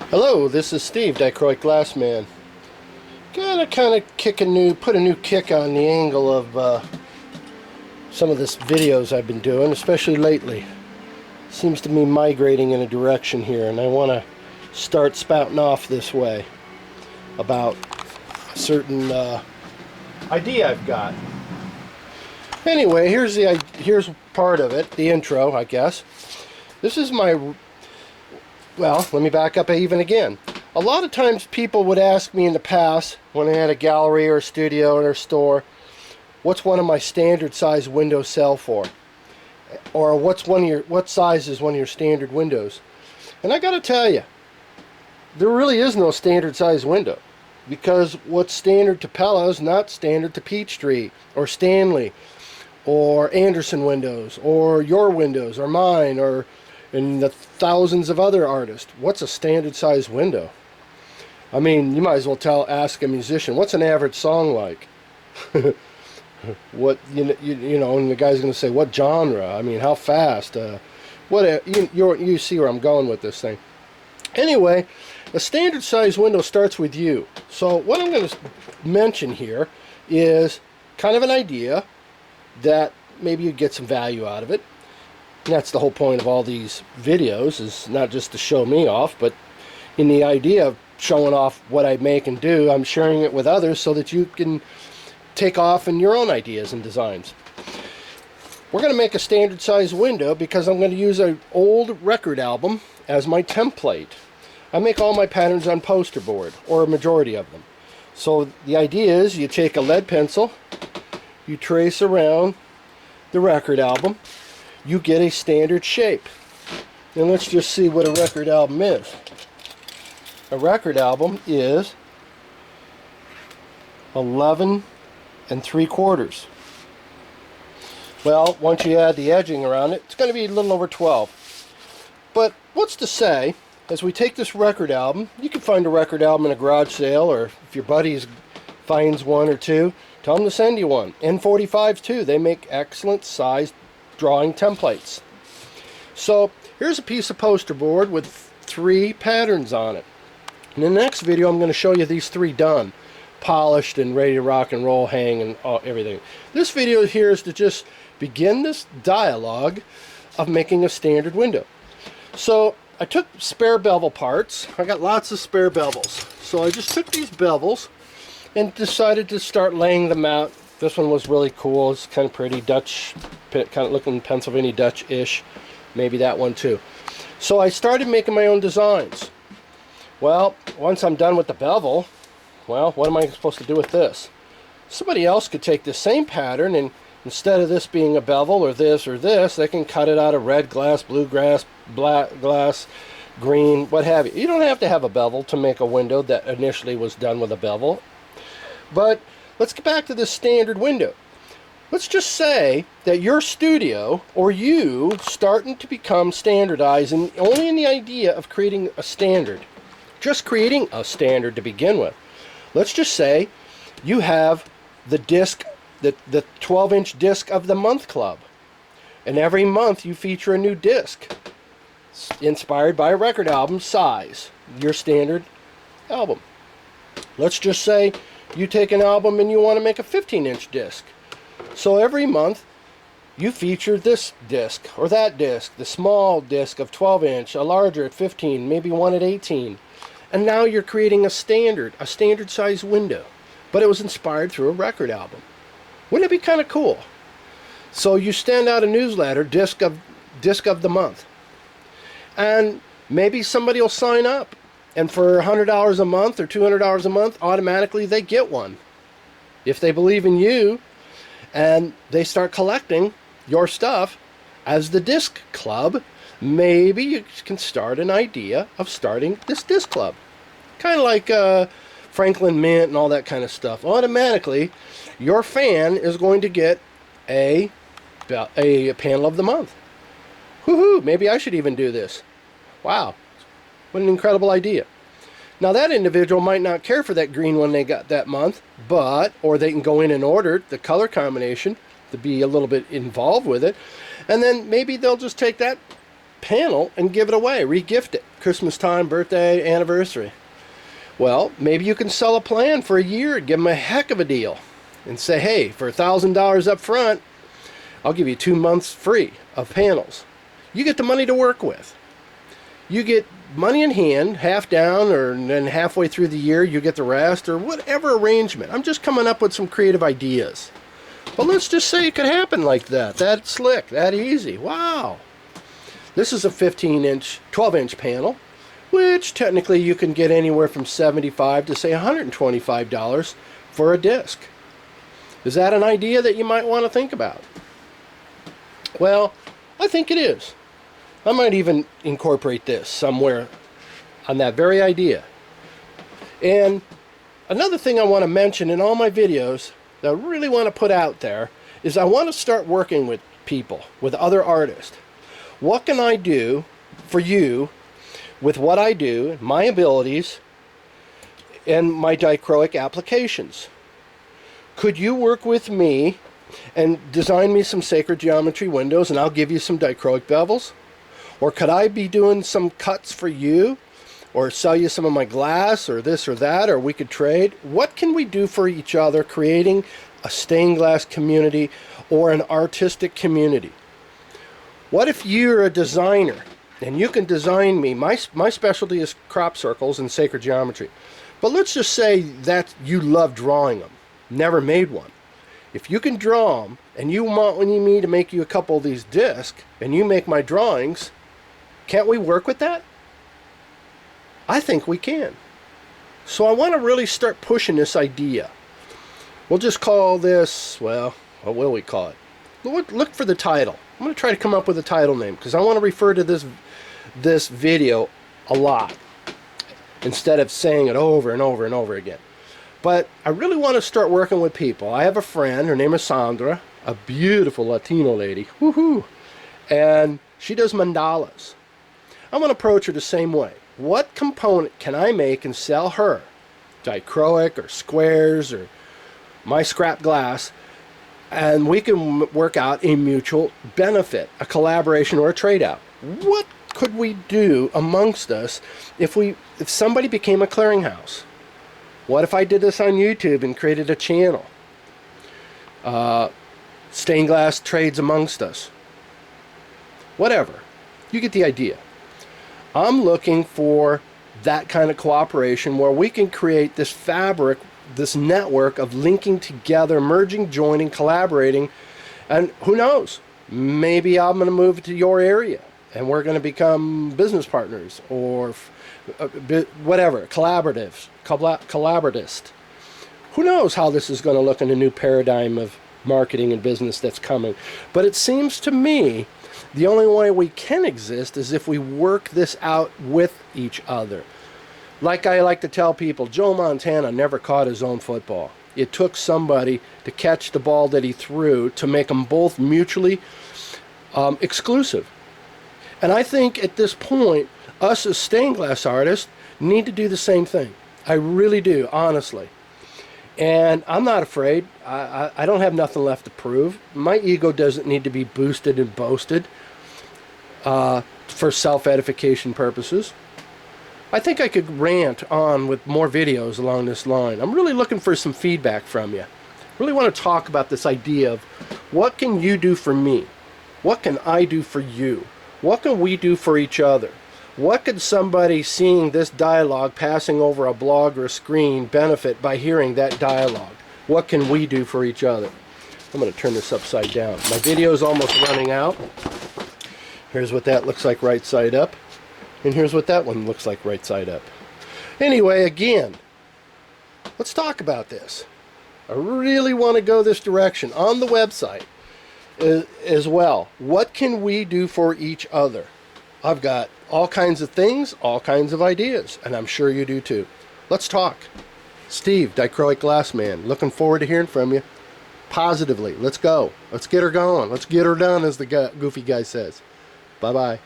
Hello, this is Steve, Dichroic Glassman. Gotta put a new kick on the angle of some of this videos I've been doing, especially lately. Seems to be migrating in a direction here, and I want to start spouting off this way about a certain idea I've got. Anyway, here's part of it, the intro, I guess. This is my... Well, let me back up even again. A lot of times people would ask me in the past, when I had a gallery or a studio or a store, what's one of my standard size windows sell for? Or what size is one of your standard windows? And I gotta tell you, there really is no standard size window. Because what's standard to Pella is not standard to Peachtree or Stanley or Anderson windows or your windows or mine or and the thousands of other artists. What's a standard size window? I mean, you might as well ask a musician, what's an average song like? What you know, and the guy's going to say, what genre? I mean, how fast? You see where I'm going with this thing. Anyway, a standard size window starts with you. So what I'm going to mention here is kind of an idea that maybe you get some value out of it. And that's the whole point of all these videos, is not just to show me off, but in the idea of showing off what I make and do, I'm sharing it with others so that you can take off in your own ideas and designs. We're going to make a standard size window because I'm going to use an old record album as my template. I make all my patterns on poster board, or a majority of them. So the idea is you take a lead pencil, you trace around the record album, you get a standard shape. And let's just see what a record album is. A record album is 11 3/4. Well, once you add the edging around it, it's going to be a little over 12. But what's to say, as we take this record album, you can find a record album in a garage sale, or if your buddies finds one or two, tell them to send you one. N45s too, they make excellent sized drawing templates. So here's a piece of poster board with 3 patterns on it. In the next video I'm going to show you these 3 done, polished and ready to rock and roll, hang and everything. This video here is to just begin this dialogue of making a standard window. So I took spare bevel parts. I got lots of spare bevels. So I just took these bevels and decided to start laying them out. This one was really cool. It's kind of pretty, Dutch, kind of looking Pennsylvania Dutch-ish. Maybe that one too. So I started making my own designs. Well, once I'm done with the bevel, well, what am I supposed to do with this? Somebody else could take the same pattern, and instead of this being a bevel or this, they can cut it out of red glass, blue glass, black glass, green, what have you. You don't have to have a bevel to make a window that initially was done with a bevel. But let's get back to this standard window. Let's just say that your studio, or you, starting to become standardized, and only in the idea of creating a standard. Just creating a standard to begin with. Let's just say you have the disc, the 12-inch disc of the month club. And every month you feature a new disc inspired by a record album size, your standard album. Let's just say you take an album and you want to make a 15-inch disc. So every month you feature this disc or that disc, the small disc of 12-inch, a larger at 15, maybe one at 18. And now you're creating a standard size window. But it was inspired through a record album. Wouldn't it be kind of cool? So you send out a newsletter, disc of the month. And maybe somebody will sign up. And for $100 a month or $200 a month, automatically they get one. If they believe in you and they start collecting your stuff as the disc club, maybe you can start an idea of starting this disc club. Kind of like Franklin Mint and all that kind of stuff. Automatically, your fan is going to get a panel of the month. Woohoo! Maybe I should even do this. Wow. What an incredible idea. Now that individual might not care for that green one they got that month, or they can go in and order the color combination to be a little bit involved with it, and then maybe they'll just take that panel and give it away, re-gift it, Christmas time, birthday, anniversary. Well, maybe you can sell a plan for a year and give them a heck of a deal and say, hey, for $1,000 up front, I'll give you 2 months free of panels. You get the money to work with. You get money in hand, half down, or then halfway through the year you get the rest, or whatever arrangement. I'm just coming up with some creative ideas. But let's just say it could happen like that. That slick, that easy. Wow. This is a 12-inch panel, which technically you can get anywhere from $75 to say $125 for a disc. Is that an idea that you might want to think about? Well, I think it is. I might even incorporate this somewhere on that very idea. And another thing I want to mention in all my videos that I really want to put out there is I want to start working with people, with other artists. What can I do for you with what I do, my abilities, and my dichroic applications? Could you work with me and design me some sacred geometry windows and I'll give you some dichroic bevels? Or could I be doing some cuts for you, or sell you some of my glass, or this or that, or we could trade? What can we do for each other, creating a stained glass community or an artistic community? What if you're a designer and you can design me? My specialty is crop circles and sacred geometry. But let's just say that you love drawing them, never made one. If you can draw them and you want me to make you a couple of these discs and you make my drawings, can't we work with that? I think we can. So I want to really start pushing this idea. We'll just call this, well, what will we call it? Look for the title. I'm going to try to come up with a title name because I want to refer to this video a lot instead of saying it over and over and over again. But I really want to start working with people. I have a friend, her name is Sandra, a beautiful Latino lady, woohoo, and she does mandalas. I'm going to approach her the same way. What component can I make and sell her? Dichroic or squares or my scrap glass, and we can work out a mutual benefit, a collaboration or a trade-out. What could we do amongst us if somebody became a clearinghouse? What if I did this on YouTube and created a channel? Stained glass trades amongst us. Whatever. You get the idea. I'm looking for that kind of cooperation where we can create this fabric, this network of linking together, merging, joining, collaborating, and who knows, maybe I'm going to move to your area and we're going to become business partners or whatever, collaboratist. Who knows how this is going to look in a new paradigm of marketing and business that's coming. But it seems to me the only way we can exist is if we work this out with each other. Like I like to tell people, Joe Montana never caught his own football. It took somebody to catch the ball that he threw to make them both mutually exclusive. And I think at this point, us as stained glass artists need to do the same thing. I really do, honestly. And I'm not afraid. I don't have nothing left to prove. My ego doesn't need to be boosted and boasted for self-edification purposes. I think I could rant on with more videos along this line. I'm really looking for some feedback from you. Really want to talk about this idea of what can you do for me? What can I do for you? What can we do for each other? What could somebody seeing this dialogue passing over a blog or a screen benefit by hearing that dialogue? What can we do for each other? I'm going to turn this upside down. My video is almost running out. Here's what that looks like right side up. And here's what that one looks like right side up. Anyway, again, let's talk about this. I really want to go this direction on the website as well. What can we do for each other? I've got all kinds of things, all kinds of ideas, and I'm sure you do too. Let's talk. Steve, Dichroic Glassman, looking forward to hearing from you. Positively. Let's go. Let's get her going. Let's get her done, as the goofy guy says. Bye-bye.